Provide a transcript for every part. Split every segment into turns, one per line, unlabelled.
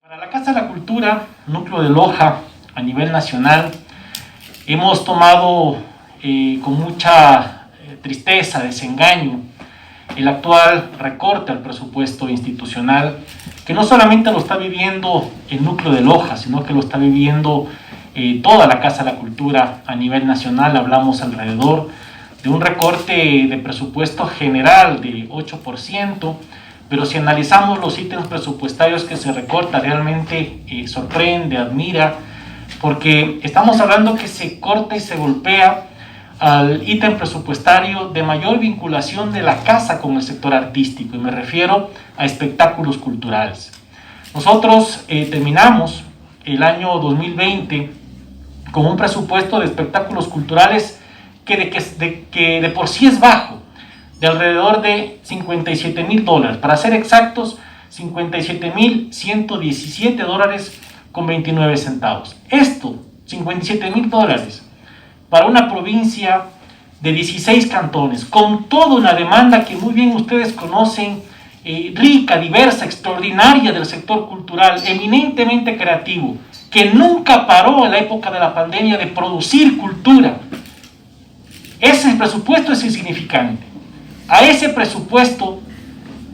Para la Casa de la Cultura, Núcleo de Loja, a nivel nacional, hemos tomado con mucha tristeza, desengaño, el actual recorte al presupuesto institucional, que no solamente lo está viviendo el Núcleo de Loja, sino que lo está viviendo toda la Casa de la Cultura a nivel nacional. Hablamos alrededor de un recorte de presupuesto general de 8%, pero si analizamos los ítems presupuestarios que se recorta, realmente sorprende, admira, porque estamos hablando que se corta y se golpea al ítem presupuestario de mayor vinculación de la casa con el sector artístico, y me refiero a espectáculos culturales. Nosotros terminamos el año 2020 con un presupuesto de espectáculos culturales que de por sí es bajo, de alrededor de $57,000, para ser exactos, $57,117,29. Esto, $57,000, para una provincia de 16 cantones, con toda una demanda que muy bien ustedes conocen, rica, diversa, extraordinaria del sector cultural, eminentemente creativo, que nunca paró en la época de la pandemia de producir cultura. Ese presupuesto es insignificante. A ese presupuesto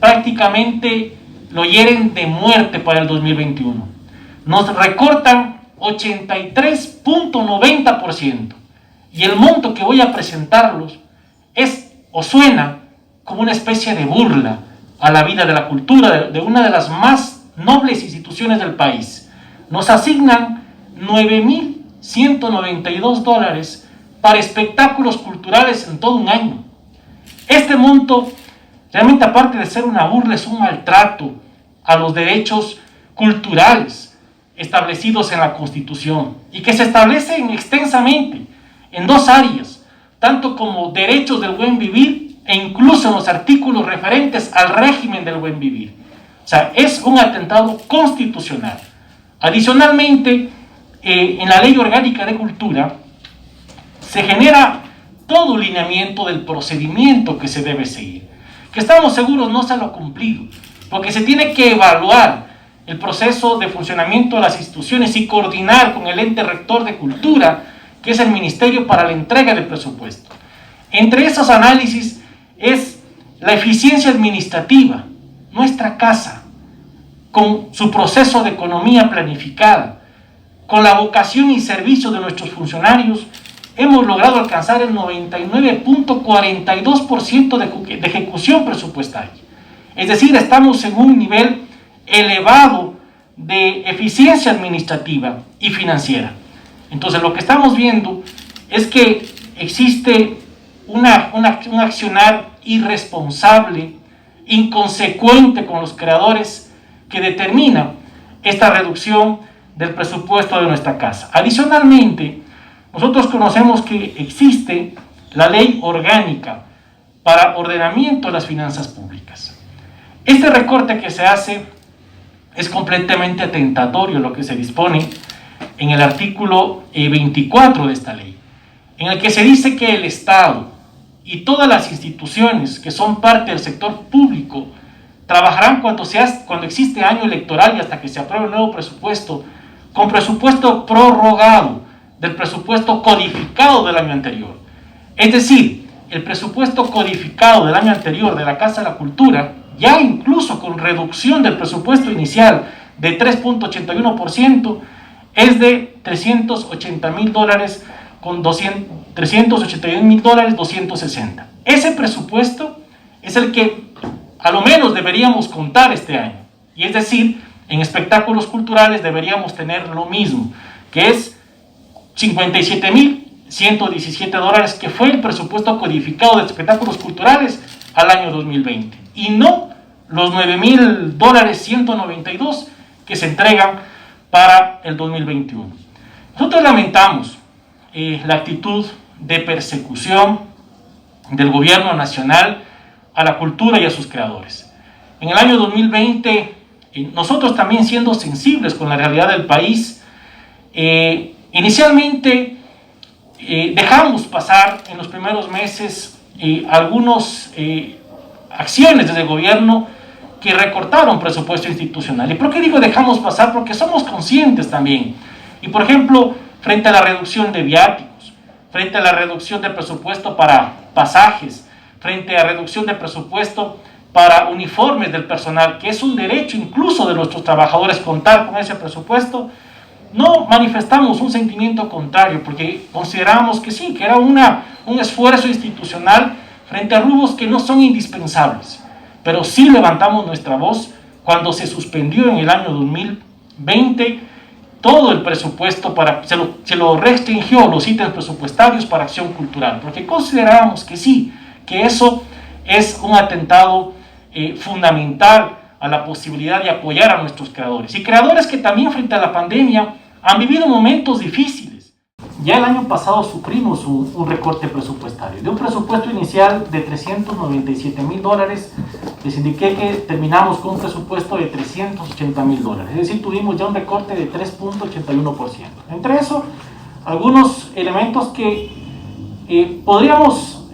prácticamente lo hieren de muerte para el 2021. Nos recortan 83.90%. Y el monto que voy a presentarlos es o suena como una especie de burla a la vida de la cultura de una de las más nobles instituciones del país. Nos asignan $9,192 para espectáculos culturales en todo un año. Este monto, realmente, aparte de ser una burla, es un maltrato a los derechos culturales establecidos en la Constitución y que se establecen extensamente en dos áreas, tanto como derechos del buen vivir e incluso en los artículos referentes al régimen del buen vivir. O sea, es un atentado constitucional. Adicionalmente, en la Ley Orgánica de Cultura se genera todo el lineamiento del procedimiento que se debe seguir, que estamos seguros no se lo ha cumplido, porque se tiene que evaluar el proceso de funcionamiento de las instituciones y coordinar con el ente rector de cultura, que es el Ministerio, para la entrega del presupuesto. Entre esos análisis es la eficiencia administrativa. Nuestra casa, con su proceso de economía planificada, con la vocación y servicio de nuestros funcionarios, hemos logrado alcanzar el 99.42% de ejecución presupuestaria. Es decir, estamos en un nivel elevado de eficiencia administrativa y financiera. Entonces, lo que estamos viendo es que existe un accionar irresponsable, inconsecuente con los creadores, que determina esta reducción del presupuesto de nuestra casa. Adicionalmente, nosotros conocemos que existe la Ley Orgánica para ordenamiento de las finanzas públicas. Este recorte que se hace es completamente atentatorio a lo que se dispone en el artículo 24 de esta ley, en el que se dice que el Estado y todas las instituciones que son parte del sector público trabajarán cuando existe año electoral y hasta que se apruebe el nuevo presupuesto, con presupuesto prorrogado del presupuesto codificado del año anterior. Es decir, el presupuesto codificado del año anterior de la Casa de la Cultura, ya incluso con reducción del presupuesto inicial de 3.81%, es de $380,000 con $381,260. Ese presupuesto es el que a lo menos deberíamos contar este año. Y es decir, en espectáculos culturales deberíamos tener lo mismo, que es $57,117, que fue el presupuesto codificado de espectáculos culturales al año 2020, y no los $9,192 que se entregan para el 2021. Nosotros lamentamos la actitud de persecución del gobierno nacional a la cultura y a sus creadores. En el año 2020, nosotros también, siendo sensibles con la realidad del país, inicialmente dejamos pasar en los primeros meses algunas acciones desde el gobierno que recortaron presupuesto institucional. ¿Y por qué digo dejamos pasar? Porque somos conscientes también. Y por ejemplo, frente a la reducción de viáticos, frente a la reducción de presupuesto para pasajes, frente a reducción de presupuesto para uniformes del personal, que es un derecho incluso de nuestros trabajadores contar con ese presupuesto, no manifestamos un sentimiento contrario, porque consideramos que sí, que era un esfuerzo institucional frente a rubros que no son indispensables. Pero sí levantamos nuestra voz cuando se suspendió en el año 2020 todo el presupuesto, se lo restringió los ítems presupuestarios para acción cultural, porque considerábamos que sí, que eso es un atentado fundamental a la posibilidad de apoyar a nuestros creadores. Y creadores que también frente a la pandemia han vivido momentos difíciles. Ya el año pasado sufrimos un recorte presupuestario. De un presupuesto inicial de $397,000, les indiqué que terminamos con un presupuesto de $380,000. Es decir, tuvimos ya un recorte de 3.81%. Entre eso, algunos elementos que podríamos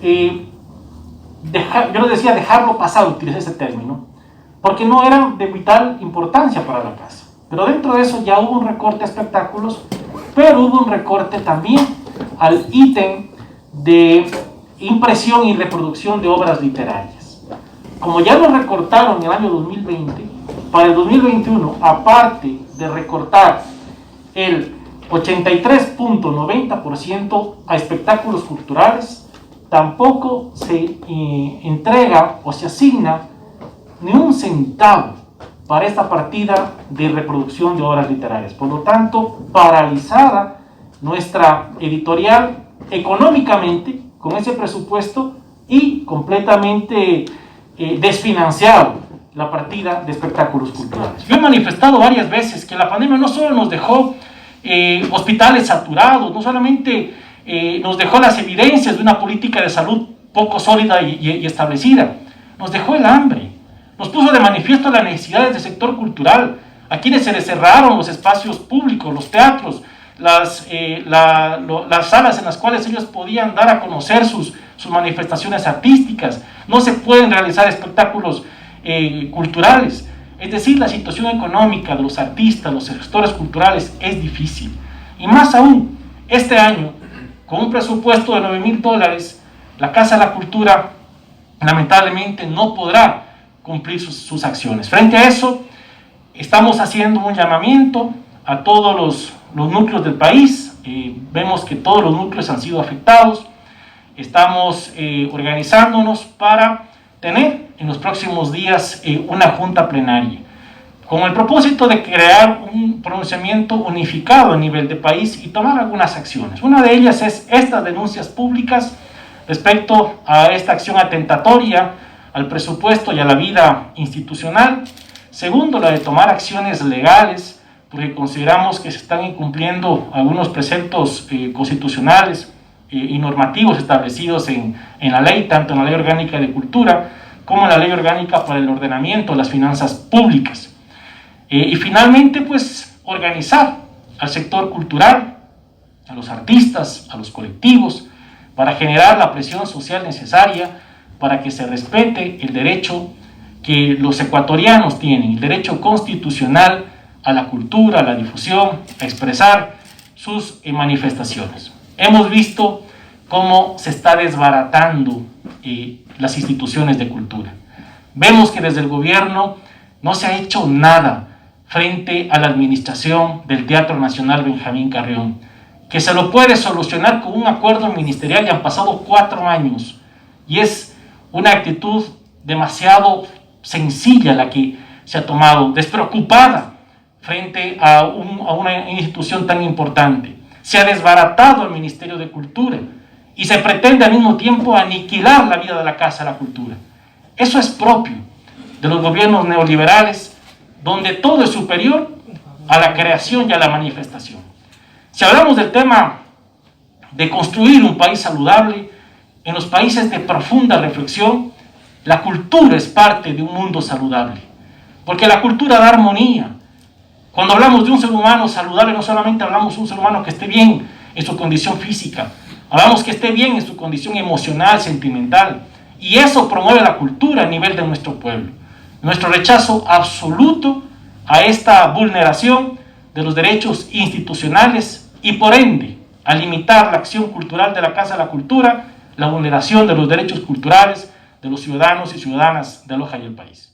yo les decía dejarlo pasar, utilicé ese término, porque no eran de vital importancia para la casa. Pero dentro de eso ya hubo un recorte a espectáculos, pero hubo un recorte también al ítem de impresión y reproducción de obras literarias. Como ya lo recortaron en el año 2020, para el 2021, aparte de recortar el 83.90% a espectáculos culturales, tampoco se entrega o se asigna ni un centavo para esta partida de reproducción de obras literarias. Por lo tanto, paralizada nuestra editorial económicamente con ese presupuesto y completamente desfinanciado la partida de espectáculos culturales. Yo he manifestado varias veces que la pandemia no solo nos dejó hospitales saturados, no solamente nos dejó las evidencias de una política de salud poco sólida y establecida, nos dejó el hambre. Nos puso de manifiesto las necesidades del sector cultural, a quienes se les cerraron los espacios públicos, los teatros, las salas en las cuales ellos podían dar a conocer sus manifestaciones artísticas. No se pueden realizar espectáculos culturales. Es decir, la situación económica de los artistas, los gestores culturales es difícil. Y más aún, este año, con un presupuesto de $9,000, la Casa de la Cultura lamentablemente no podrá cumplir sus acciones. Frente a eso, estamos haciendo un llamamiento a todos los núcleos del país. Vemos que todos los núcleos han sido afectados. Estamos organizándonos para tener en los próximos días una junta plenaria con el propósito de crear un pronunciamiento unificado a nivel de país y tomar algunas acciones. Una de ellas es estas denuncias públicas respecto a esta acción atentatoria al presupuesto y a la vida institucional. Segundo, la de tomar acciones legales, porque consideramos que se están incumpliendo algunos preceptos constitucionales y normativos establecidos en la ley, tanto en la Ley Orgánica de Cultura como en la Ley Orgánica para el Ordenamiento de las Finanzas Públicas. Y finalmente, pues, organizar al sector cultural, a los artistas, a los colectivos, para generar la presión social necesaria para que se respete el derecho que los ecuatorianos tienen, el derecho constitucional a la cultura, a la difusión, a expresar sus manifestaciones. Hemos visto cómo se está desbaratando las instituciones de cultura. Vemos que desde el gobierno no se ha hecho nada frente a la administración del Teatro Nacional Benjamín Carrión, que se lo puede solucionar con un acuerdo ministerial y han pasado 4 años. Y es una actitud demasiado sencilla la que se ha tomado, despreocupada frente a una institución tan importante. Se ha desbaratado el Ministerio de Cultura y se pretende al mismo tiempo aniquilar la vida de la Casa de la Cultura. Eso es propio de los gobiernos neoliberales, donde todo es superior a la creación y a la manifestación. Si hablamos del tema de construir un país saludable, en los países de profunda reflexión, la cultura es parte de un mundo saludable, porque la cultura da armonía. Cuando hablamos de un ser humano saludable, no solamente hablamos de un ser humano que esté bien en su condición física, hablamos que esté bien en su condición emocional, sentimental, y eso promueve la cultura a nivel de nuestro pueblo. nuestro rechazo absoluto a esta vulneración de los derechos institucionales y por ende a limitar la acción cultural de la Casa de la Cultura, la vulneración de los derechos culturales de los ciudadanos y ciudadanas de Loja y el país.